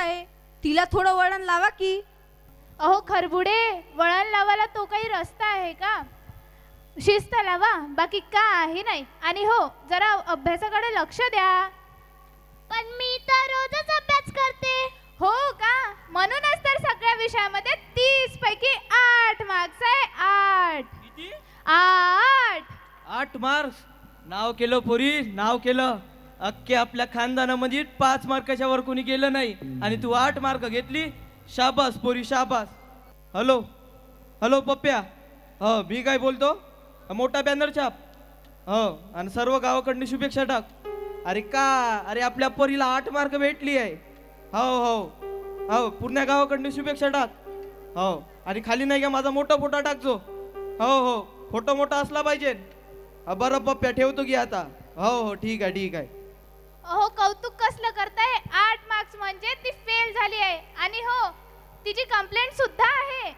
आहे, तिला थोडं वळण लावा की. अहो खरबुडे, वळण लावायला तो काही रस्ता आहे का? शिस्त लावा, बाकी काही नाही. आणि हो, जरा अभ्यासाकडे लक्ष द्या. पण मी तर रोजच अभ्यास करते. हो का? म्हणूनच तर सगळ्या विषयामध्ये 30 पैकी 8 मार्क्स आहे. 8. किती? 8. 8 मार्क्स. नाव केलं पोरी, नाव केलं. अख्ख्या आपल्या खानदानामध्ये 5 मार्काच्या वर कोणी गेलं नाही आणि तू 8 मार्क घेतली. शाबास पोरी, शाबास. हॅलो हॅलो पप्प्या, हो मी काय बोलतो, मोठा बॅनर छाप, हो, आणि सर्व गावाकडनं शुभेच्छा टाक. अरे का, अरे आपल्या पोरीला 8 मार्क भेटली आहे. हो हो हो, पूर्ण गावाकडनं शुभेच्छा टाक. हो, आणि खाली नाही का माझा मोठा फोटो टाकजो. हो हो, फोटो मोठा असला पाहिजे. बरं पप्प्या, ठेवतो की आता. हो हो, ठीक आहे ठीक आहे. अहो कौतुक कसलं करताय? 8 मार्क्स म्हणजे ती फेल झाली आहे. आणि हो, तिची कंप्लेंट सुद्धा आहे.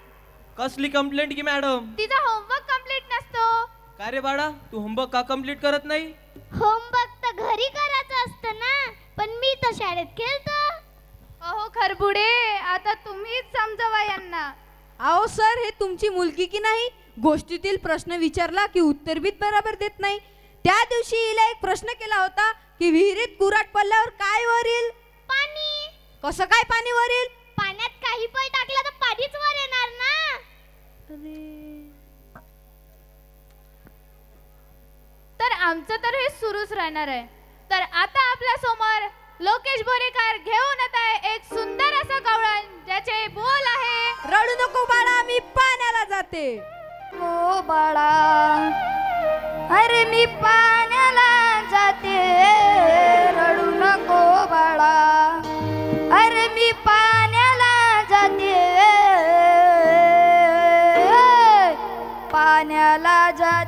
कसली कंप्लेंट की मॅडम? तिचा होमवर्क कंप्लीट नसतो. काय रे बाळा, तू होमवर्क का कंप्लीट करत नाही? होमवर्क तर घरी करायचं असतं ना, पण मी तर शाळेत खेळतो. अहो खरबुडे, आता तुम्हीच समजवा यांना. अहो सर, हे तुमची मुलगी की नाही? गोष्टीतील प्रश्न विचारला की उत्तर बीत बरोबर देत नाही. त्या दिवशी हिला एक प्रश्न केला होता की विहिरीत कुऱ्हाड पडल्यावर काय वरील? पाणी. कसं काय पाणी वरील? पाण्यात काही पण टाकलं तर पाणीच वर येणार ना. तर आमचं तर हे सुरूच राहणार आहे. तर आता आपल्या समोर लोकेश बोरेकर घेऊन येत आहे एक सुंदर असं गवळण, ज्याचे बोल आहे: रडू नको बाळा, मी पाण्याला जाते. ओ बाळा, अरे मी पाण्याला जाते. रडू नको बाळा, अरे मी पाण्याला जाते. पाण्याला जाते.